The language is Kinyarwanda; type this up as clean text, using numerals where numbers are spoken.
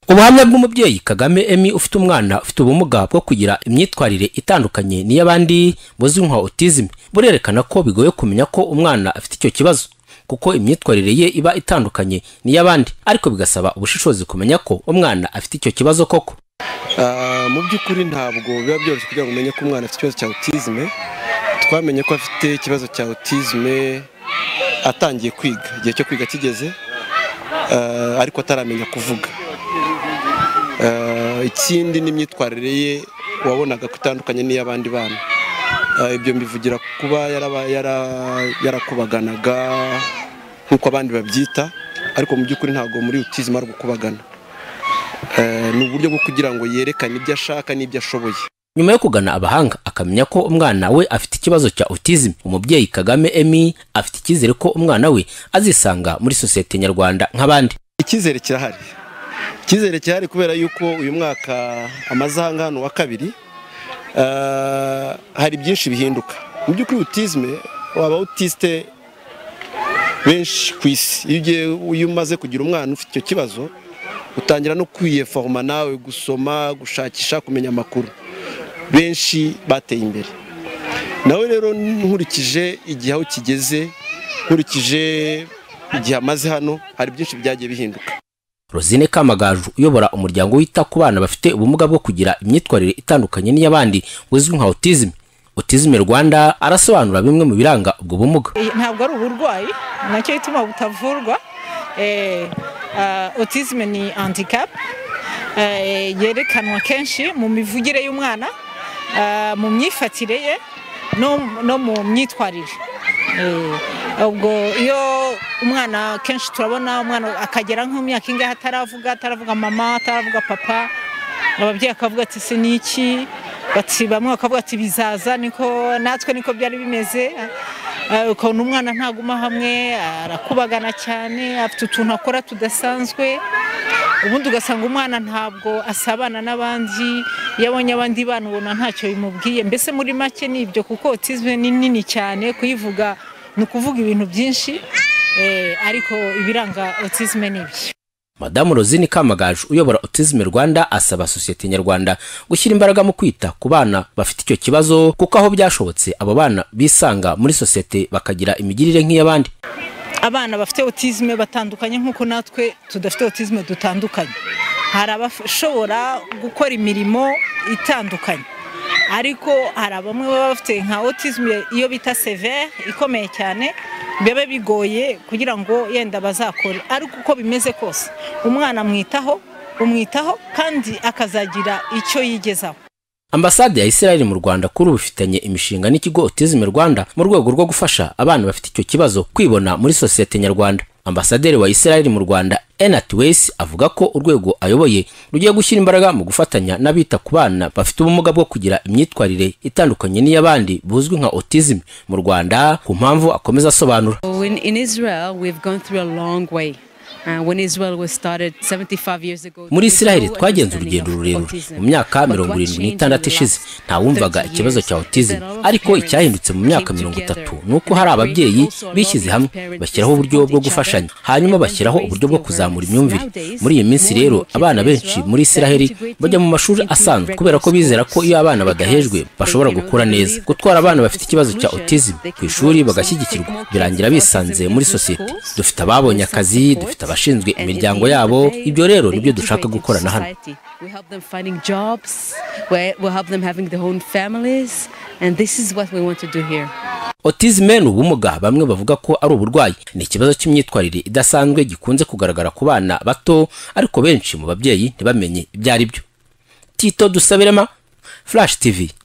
Ubuhamya bw'umubyeyi Kagame Emmy ufite umwana ufite ubumuga bwo kugira imyitwarire itandukanye n'iy'abandi buzwi nka autisme burerekana ko bigoye kumenya ko umwana afite icyo kibazo kuko imyitwarire ye iba itandukanye n'iy'abandi, ariko bigasaba ubushishozi kumenya ko umwana afite icyo kibazo koko. Mu by'ukuri ntabwo biba byoroshye kugira ngo umenye ko umwana afite ikibazo cya autisme. Twamenye ko afite ikibazo cya autisme atangiye kwiga, igihe cyo kwiga kigeze, ariko ataramenya kuvuga. Ikindi n'imyitwarire ye wabonaga kutandukanye n'iy'abandi bana. Ibyo mbivugira kuba yarakubaganaga nk'uko abandi babyita, ariko mu by'ukuri ntabwo muri autisme ari gukubagana. Ni uburyo bwo kugira ngo yerekane ibyo ashaka n'ibyo ashoboye. Nyuma yo kugana abahanga akamenya ko umwana we afite ikibazo cya autisme, umubyeyi Kagame Emmy afite icyizere ko umwana we azisanga muri sosiyete nyarwanda nk'abandi. Icyizere kirahari. Icyizere cyari kubera yuko uyu mwaka amaze hano wa kabiri, hari byinshi bihinduka. Mu by'ukuri autisme waba autiste benshi ku isi. Iyo umaze kugira umwana ufite icyo kibazo utangira no kwiyeforma nawe, gusoma, gushakisha, kumenya amakuru. Benshi bateye imbere. Nawe rero nkurikije igihe aho kigeze, nkurikije igihe amaze hano, hari byinshi byagiye bihinduka. Rosine Kamagaju uyobora umuryango wita ku bana bafite ubumuga bwo kugira imyitwarire itandukanye n'iy'abandi buzwi nka Autisme Rwanda arasobanura bimwe mu biranga ubwo bumuga. Ntabwo ari uburwayi, nacyo bituma butavurwa. Autisme ni handicap yerekanwa kenshi mu mivugire y'umwana, mu myifatire ye no mu myitwarire. Ubwo iyo umwana kenshi turabona umwana akagera nk'imyaka ingahe ataravuga mama, ataravuga papa, ababyeyi akavuga ati se niki, bati bamwe bakavuga ati bizaza, natwe niko byari bimeze. Ukabona umwana ntaguma hamwe, arakubagana cyane, afite utuntu akora tudasanzwe. Ubundi ugasanga umwana ntabwo asabana n'abandi, yabonye abandi bana ubona ntacyo bimubwiye. Mbese muri make ni ibyo, kuko autisme ni nini cyane, kuyivuga ni ukuvuga ibintu byinshi, ariko ibiranga autisme ni ibyo. Madamu Rosine Kamagaju uyobora Autisme Rwanda asaba sosiyete nyarwanda gushyira imbaraga mu kwita ku bana bafite icyo kibazo, kuko aho byashobotse abo bana bisanga muri sosiyete bakagira imigirire nk'iy'abandi. Abana bafite autisme batandukanye nk'uko natwe tudafite autisme dutandukanye. Hari abashobora gukora imirimo itandukanye, ariko hari bamwe baba bafite nka autisme iyo bita severe ikomeye cyane, biba bigoye kugira ngo yenda bazakore. Ariko uko bimeze kose umwana umwitaho kandi akazagira icyo yigezaho. Ambasade ya Israel mu Rwanda kuri ubifitanye imishinga n'ikigo Autisme Rwanda mu rwego rwo gufasha abana bafite icyo kibazo kwibona muri sosiyete nyarwanda. Ambasaderi wa Israel mu Rwanda Wese avuga ko urwego ayoboye rugiye gushyira imbaraga mu gufatanya n'abita ku bana bafite ubumuga bwo kugira imyitwarire itandukanye n'iy'abandi buzwi nka autisme mu Rwanda, ku mpamvu akomeza asobanura. In Israel we've gone through a long way. When Israel was started 75 years ago, muri Israel twagenze urugendo rurerure mu myaka 76 ishize. Nta wumvaga ikibazo cya autisme, ariko icyahindutse mu myaka 30 nuko hari ababyeyi bishyize hamwe bashyiraho uburyo bwo gufashanya, hanyuma bashyiraho uburyo bwo kuzamura imyumvire. Muri iyi minsi rero abana benshi muri Israel bajya mu mashuri asanzwe kubera ko bizera ko iyo abana badahejwe bashobora gukura neza. Gutwara abana bafite ikibazo cya autisme ku ishuri bagashyigikirwa, birangira bisanze muri sosiyete. Dufite ababonye akazi, dufite abashinzwe imiryango yabo. Ibyo rero nibyo dushaka gukorana hano. We help them finding jobs, we help them having their own families, and this is what we want to do here. Autisme ni ubumuga bamwe bavuga ko ari uburwayi. Ni ikibazo cy'imyitwarire idasanzwe gikunze kugaragara ku bana bato, ariko benshi mu babyeyi ntibamenye ibyo ari byo. Tito Dusabirema, Flash TV.